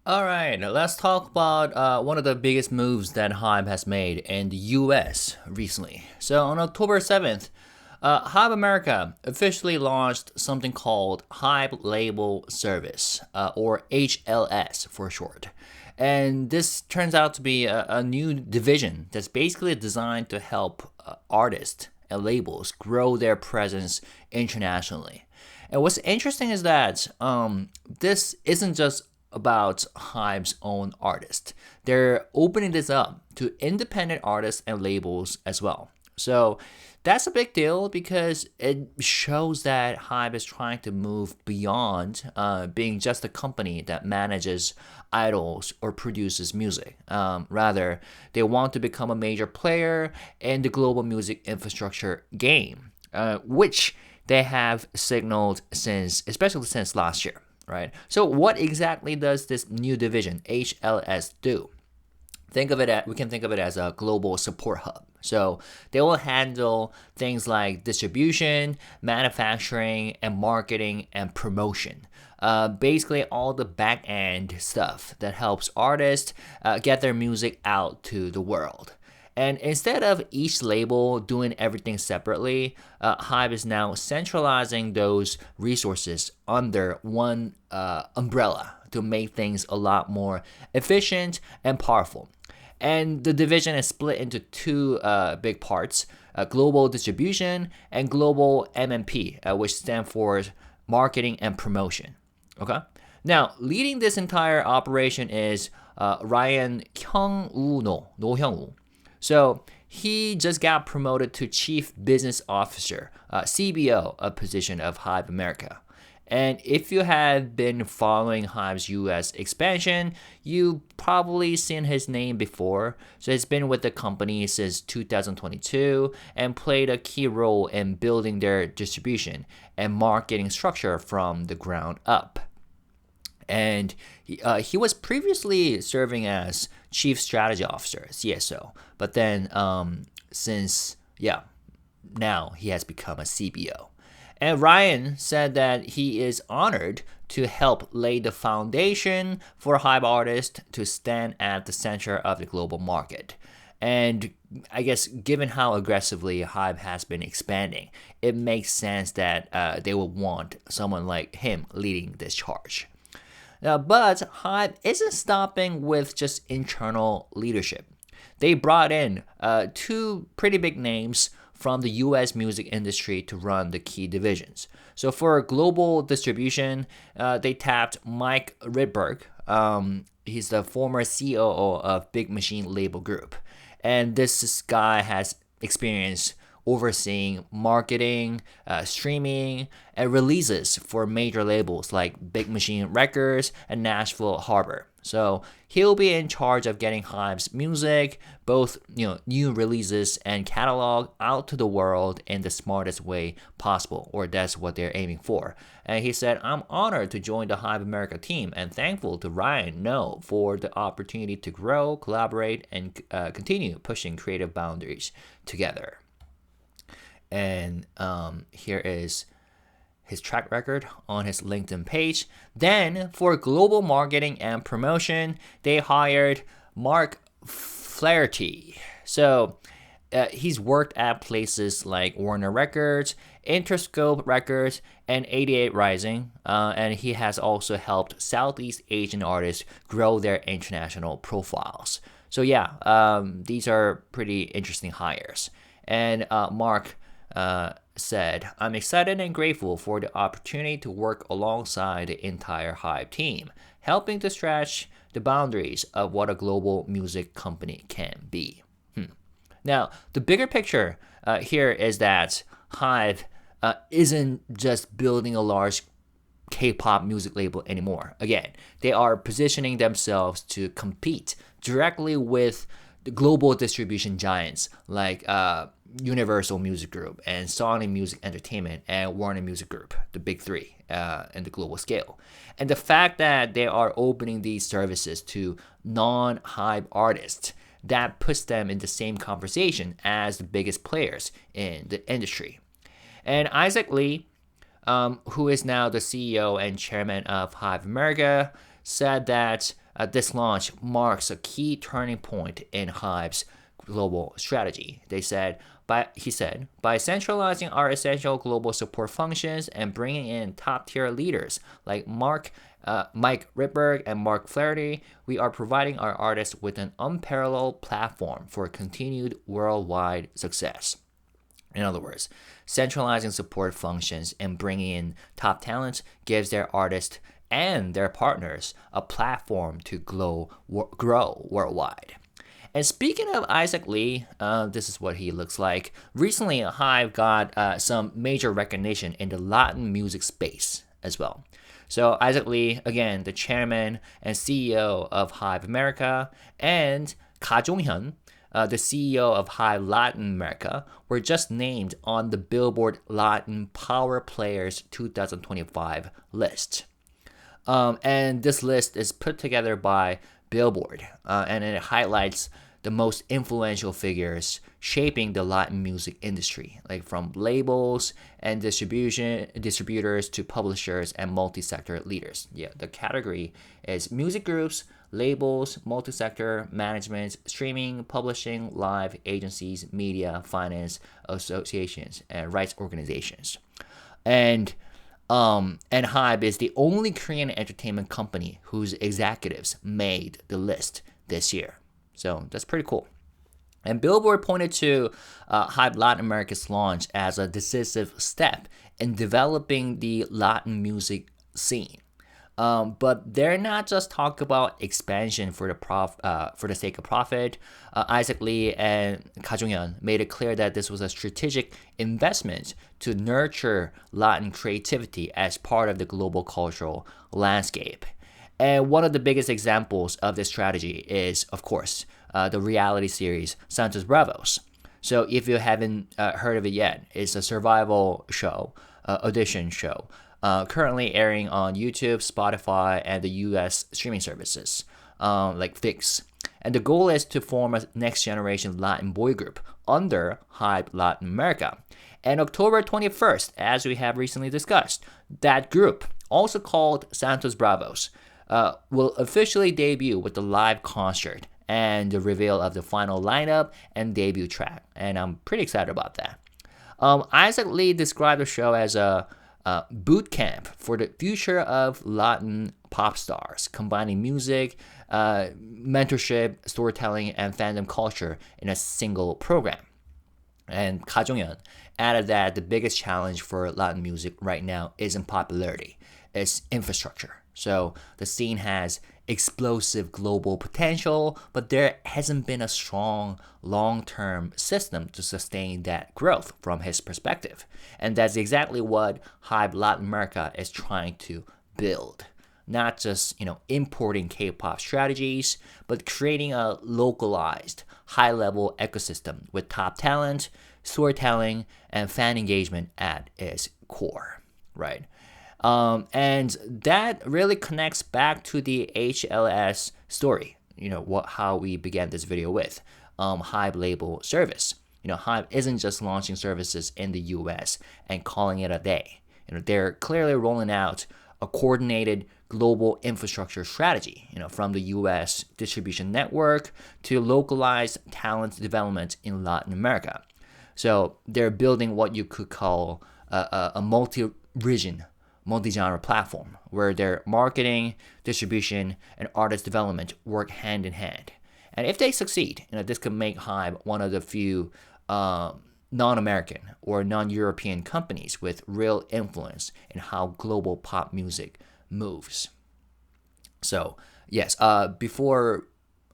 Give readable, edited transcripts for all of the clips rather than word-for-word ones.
All right, now let's talk about one of the biggest moves that HYBE has made in the US recently. So on October 7th, HYBE America officially launched something called HYBE Label Service, or HLS for short. And this turns out to be a new division that's basically designed to help artists and labels grow their presence internationally. And what's interesting is that this isn't just about Hive's own artists. They're opening this up to independent artists and labels as well. So that's a big deal because it shows that Hive is trying to move beyond being just a company that manages idols or produces music. Rather, they want to become a major player in the global music infrastructure game, which they have signaled since, especially since last year, right? So, what exactly does this new division HLS do? We can think of it as a global support hub. So they will handle things like distribution, manufacturing, and marketing and promotion. Basically, all the back end stuff that helps artists get their music out to the world. And instead of each label doing everything separately, Hive is now centralizing those resources under one umbrella to make things a lot more efficient and powerful. And the division is split into two big parts: global distribution and global MMP, which stand for marketing and promotion. Okay. Now, leading this entire operation is Ryan Hyung-woo No Hyung-woo. So he just got promoted to Chief Business Officer, CBO, a position of Hive America. And if you have been following Hive's US expansion, you've probably seen his name before. So he's been with the company since 2022 and played a key role in building their distribution and marketing structure from the ground up. And he was previously serving as Chief Strategy Officer, CSO. But then, now he has become a CBO. And Ryan said that he is honored to help lay the foundation for Hybe artists to stand at the center of the global market. And I guess given how aggressively Hybe has been expanding, it makes sense that they would want someone like him leading this charge. But Hybe isn't stopping with just internal leadership. They brought in two pretty big names from the US music industry to run the key divisions. So for global distribution, they tapped Mike Rydberg. He's the former COO of Big Machine Label Group. And this guy has experience overseeing marketing, streaming, and releases for major labels like Big Machine Records and Nashville Harbor. So he'll be in charge of getting Hive's music, both new releases and catalog, out to the world in the smartest way possible, or that's what they're aiming for. And he said, "I'm honored to join the Hive America team and thankful to Ryan No for the opportunity to grow, collaborate, and continue pushing creative boundaries together." And here is his track record on his LinkedIn page. Then, for global marketing and promotion, they hired Mark Flaherty. So, he's worked at places like Warner Records, Interscope Records, and 88 Rising. And he has also helped Southeast Asian artists grow their international profiles. So, these are pretty interesting hires. And Mark said, "I'm excited and grateful for the opportunity to work alongside the entire Hive team, helping to stretch the boundaries of what a global music company can be." Now, the bigger picture here is that Hive isn't just building a large K-pop music label anymore. Again, they are positioning themselves to compete directly with the global distribution giants like Universal Music Group and Sony Music Entertainment and Warner Music Group, the big three in the global scale. And the fact that they are opening these services to non-Hybe artists, that puts them in the same conversation as the biggest players in the industry. And Isaac Lee, who is now the CEO and chairman of Hive America, said that This launch marks a key turning point in HYBE's global strategy. He said, by centralizing our essential global support functions and bringing in top-tier leaders like Mike Ripberg and Mark Flaherty, we are providing our artists with an unparalleled platform for continued worldwide success. In other words, centralizing support functions and bringing in top talent gives their artists and their partners a platform to grow worldwide. And speaking of Isaac Lee, this is what he looks like. Recently, Hive got some major recognition in the Latin music space as well. So Isaac Lee, again, the chairman and CEO of Hive America, and Hyun, the CEO of Hive Latin America, were just named on the Billboard Latin Power Players 2025 list. And this list is put together by Billboard, and it highlights the most influential figures shaping the Latin music industry, like from labels and distributors to publishers and multi-sector leaders. Yeah, the category is music groups, labels, multi-sector management, streaming, publishing, live agencies, media, finance, associations, and rights organizations. And HYBE is the only Korean entertainment company whose executives made the list this year. So that's pretty cool. And Billboard pointed to HYBE Latin America's launch as a decisive step in developing the Latin music scene. But they're not just talking about expansion for the sake of profit. Isaac Lee and Hyun made it clear that this was a strategic investment to nurture Latin creativity as part of the global cultural landscape. And one of the biggest examples of this strategy is, of course, the reality series SANTOS BRAVOS. So if you haven't heard of it yet, it's a survival show, audition show, currently airing on YouTube, Spotify, and the US streaming services like VIX. And the goal is to form a next-generation Latin boy group under HYBE Latin America. And October 21st, as we have recently discussed, that group, also called SANTOS BRAVOS, will officially debut with the live concert and the reveal of the final lineup and debut track. And I'm pretty excited about that. Isaac Lee described the show as a boot camp for the future of Latin pop stars, combining music, mentorship, storytelling, and fandom culture in a single program. And Hyun added that the biggest challenge for Latin music right now isn't popularity, it's infrastructure. So the scene has explosive global potential, but there hasn't been a strong long-term system to sustain that growth from his perspective. And that's exactly what HYBE Latin America is trying to build. Not just, importing K-pop strategies, but creating a localized, high-level ecosystem with top talent, storytelling, and fan engagement at its core, right? And that really connects back to the HLS story, how we began this video with, HYBE Label Service. HYBE isn't just launching services in the US and calling it a day. They're clearly rolling out a coordinated global infrastructure strategy, from the US distribution network to localized talent development in Latin America. So they're building what you could call a multi-region, multi-genre platform where their marketing, distribution, and artist development work hand in hand. And if they succeed, this could make HYBE one of the few non-American or non-European companies with real influence in how global pop music moves. So, yes, before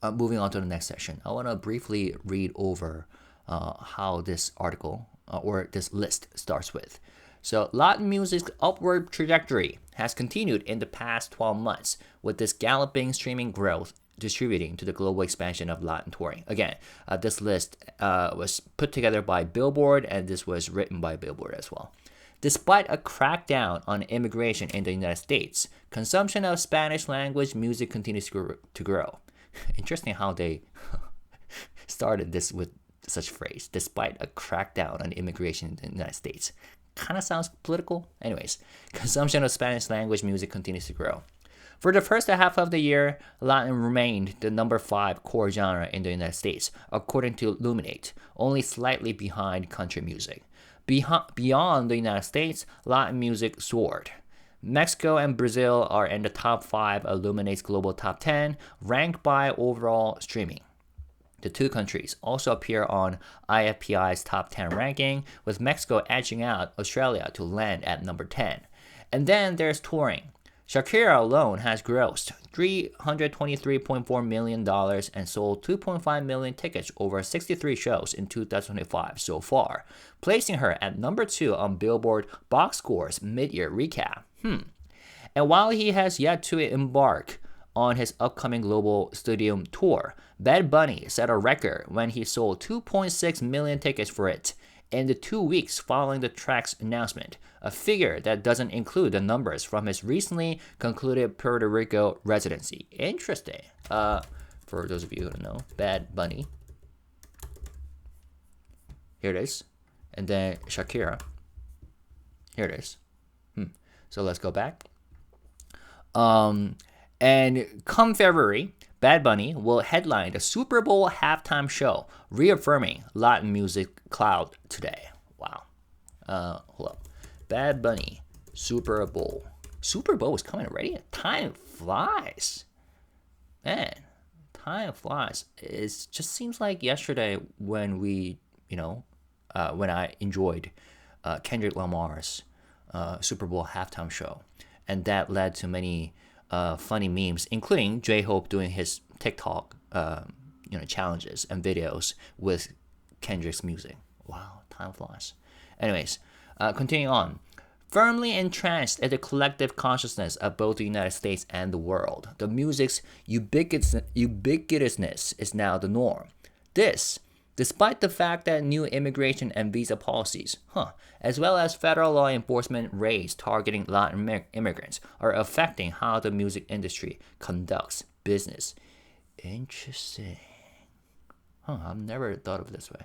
moving on to the next section, I want to briefly read over how this article or this list starts with. So Latin music's upward trajectory has continued in the past 12 months, with this galloping streaming growth distributing to the global expansion of Latin touring. Again, this list was put together by Billboard, and this was written by Billboard as well. Despite a crackdown on immigration in the United States, consumption of Spanish language music continues to grow. Interesting how they started this with such phrase, despite a crackdown on immigration in the United States. Kind of sounds political. Anyways, consumption of Spanish language music continues to grow. For the first half of the year, Latin remained the number 5 core genre in the United States, according to Luminate, only slightly behind country music. Beyond the United States, Latin music soared. Mexico and Brazil are in the top 5 of Luminate's global top 10, ranked by overall streaming. The two countries also appear on IFPI's top 10 ranking, with Mexico edging out Australia to land at number 10. And then there's touring. Shakira alone has grossed $323.4 million and sold 2.5 million tickets over 63 shows in 2025 so far, placing her at number 2 on Billboard Box Score's mid-year recap. And while he has yet to embark on his upcoming global stadium tour, Bad Bunny set a record when he sold 2.6 million tickets for it in the 2 weeks following the track's announcement, a figure that doesn't include the numbers from his recently concluded Puerto Rico residency. Interesting. For those of you who don't know, Bad Bunny. Here it is. And then Shakira. Here it is. So let's go back. And come February, Bad Bunny will headline the Super Bowl halftime show, reaffirming Latin music cloud today. Wow. Hold up. Bad Bunny, Super Bowl. Super Bowl is coming already? Time flies. Man, time flies. It just seems like yesterday when we, when I enjoyed Kendrick Lamar's Super Bowl halftime show. And that led to many funny memes, including J-Hope doing his TikTok challenges and videos with Kendrick's music. Wow, time flies. Anyways, continuing on. Firmly entrenched in the collective consciousness of both the United States and the world, the music's ubiquitousness is now the norm. This, despite the fact that new immigration and visa policies, as well as federal law enforcement raids targeting Latin immigrants, are affecting how the music industry conducts business. Interesting. I've never thought of it this way.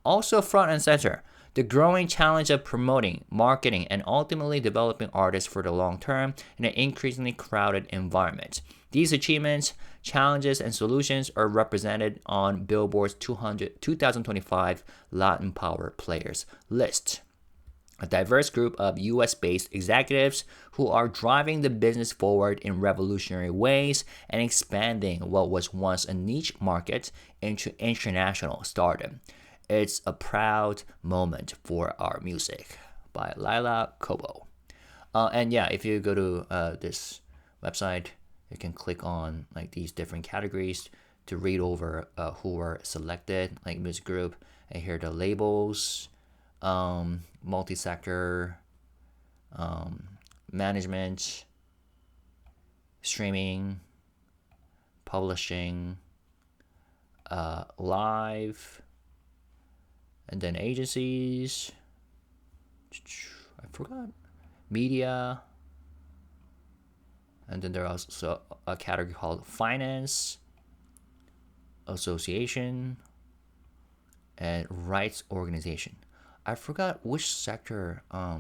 Also front and center, the growing challenge of promoting, marketing, and ultimately developing artists for the long term in an increasingly crowded environment. These achievements, challenges, and solutions are represented on Billboard's 2025 Latin Power Players list. A diverse group of US-based executives who are driving the business forward in revolutionary ways and expanding what was once a niche market into international stardom. It's a proud moment for our music by Lila Kobo. And yeah, if you go to this website, you can click on like these different categories to read over who were selected, like music group, and here are the labels, multi-sector, management, streaming, publishing, live, and then agencies, I forgot, media, and then there's also a category called finance, association, and rights organization. I forgot which sector, hold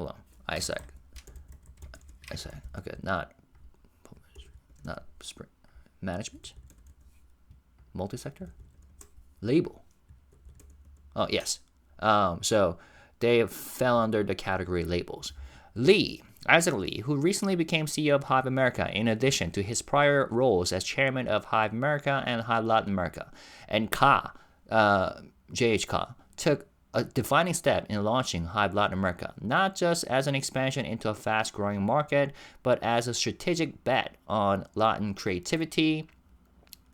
on, ISEC, okay, not management, multi-sector, label. Oh, yes. So they fell under the category labels. Isaac Lee, who recently became CEO of HYBE America in addition to his prior roles as chairman of HYBE America and HYBE Latin America, and J.H. Ka, took a defining step in launching HYBE Latin America, not just as an expansion into a fast-growing market, but as a strategic bet on Latin creativity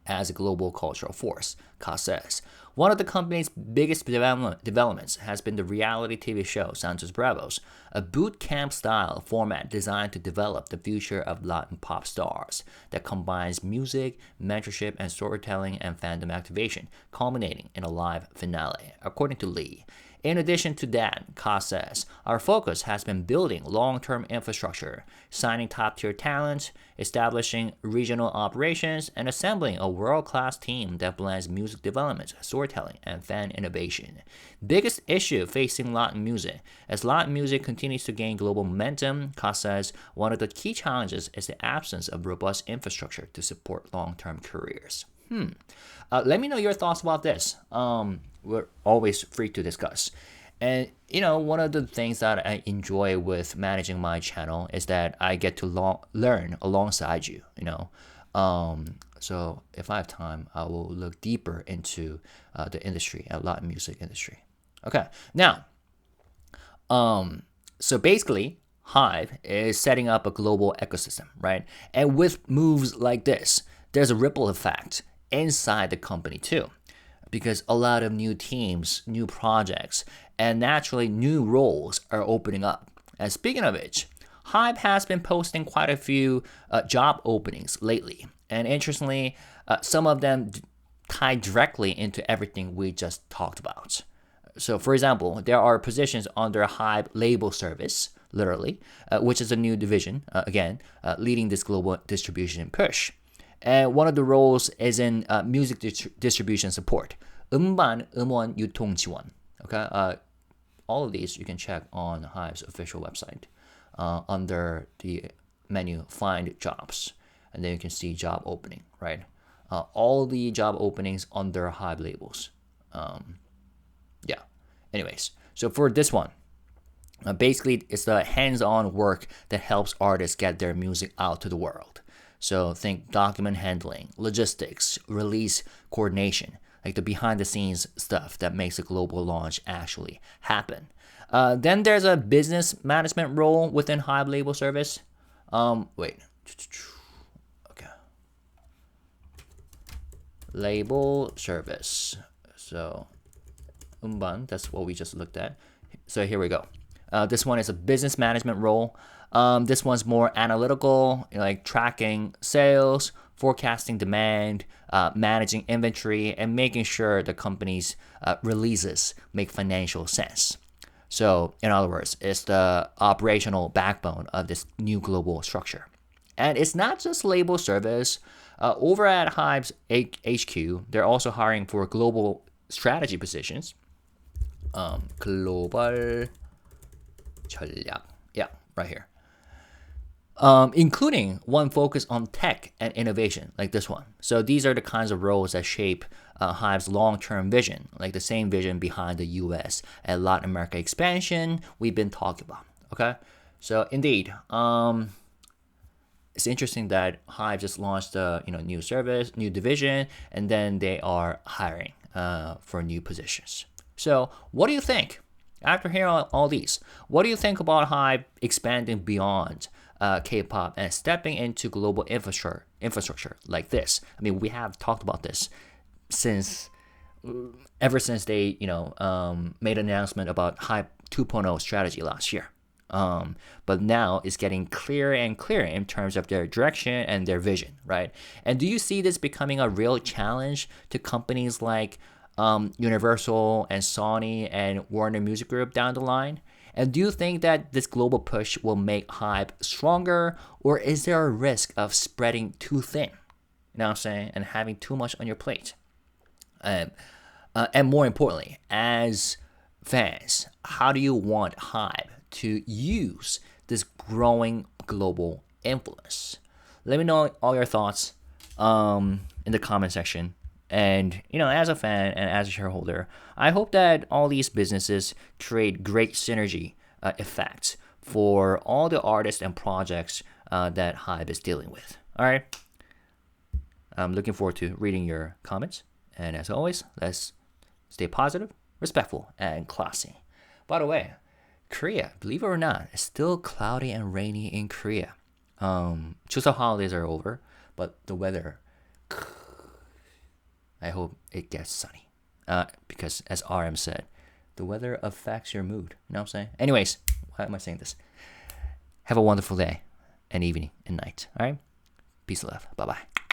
as a global cultural force, Ka says. One of the company's biggest developments has been the reality TV show SANTOS BRAVOS, a boot camp style format designed to develop the future of Latin pop stars that combines music, mentorship, and storytelling and fandom activation, culminating in a live finale. According to Lee, In addition to that, Ka says, our focus has been building long-term infrastructure, signing top-tier talent, establishing regional operations, and assembling a world-class team that blends music development, storytelling, and fan innovation. Biggest issue facing Latin music. As Latin music continues to gain global momentum, Ka says, one of the key challenges is the absence of robust infrastructure to support long-term careers. Let me know your thoughts about this. We're always free to discuss. And, one of the things that I enjoy with managing my channel is that I get to learn alongside you, So if I have time, I will look deeper into the industry, Latin music industry. Okay, now, so basically, Hive is setting up a global ecosystem, right? And with moves like this, there's a ripple effect inside the company too, because a lot of new teams, new projects, and naturally new roles are opening up. And speaking of which, Hive has been posting quite a few job openings lately. And interestingly, some of them tie directly into everything we just talked about. So for example, there are positions under HYBE Label Service, literally, which is a new division, leading this global distribution push. And one of the roles is in music distribution support. 음반, 음원, 유통 지원. Okay, all of these you can check on Hive's official website under the menu Find Jobs, and then you can see job opening. Right, all the job openings under Hive labels. Anyways, so for this one, basically it's the hands-on work that helps artists get their music out to the world. So think document handling, logistics, release coordination, like the behind-the-scenes stuff that makes a global launch actually happen. Then there's a business management role within HYBE Label Service. Okay. Label Service. So, umban, that's what we just looked at. So here we go. This one is a business management role. This one's more analytical, like tracking sales, forecasting demand, managing inventory, and making sure the company's releases make financial sense. So, in other words, it's the operational backbone of this new global structure. And it's not just label service. Over at Hive's HQ, they're also hiring for global strategy positions. Global 전략. Yeah, right here. Including one focused on tech and innovation, like this one. So these are the kinds of roles that shape Hive's long-term vision, like the same vision behind the U.S. and Latin America expansion we've been talking about. Okay, so indeed, it's interesting that Hive just launched a new service, new division, and then they are hiring for new positions. So what do you think? After hearing all these, what do you think about Hive expanding beyond K-pop and stepping into global infrastructure like this? I mean, we have talked about this ever since they made an announcement about HYBE 2.0 strategy last year. But now it's getting clearer and clearer in terms of their direction and their vision, right? And do you see this becoming a real challenge to companies like Universal and Sony and Warner Music Group down the line? And do you think that this global push will make HYBE stronger, or is there a risk of spreading too thin? You know what I'm saying? And having too much on your plate. And more importantly, as fans, how do you want HYBE to use this growing global influence? Let me know all your thoughts in the comment section. And, as a fan and as a shareholder, I hope that all these businesses create great synergy effects for all the artists and projects that HYBE is dealing with. All right. I'm looking forward to reading your comments. And as always, let's stay positive, respectful, and classy. By the way, Korea, believe it or not, is still cloudy and rainy in Korea. Chuseok holidays are over, but the weather, I hope it gets sunny. Because as RM said, the weather affects your mood. You know what I'm saying? Anyways, why am I saying this? Have a wonderful day and evening and night. All right? Peace and love. Bye-bye.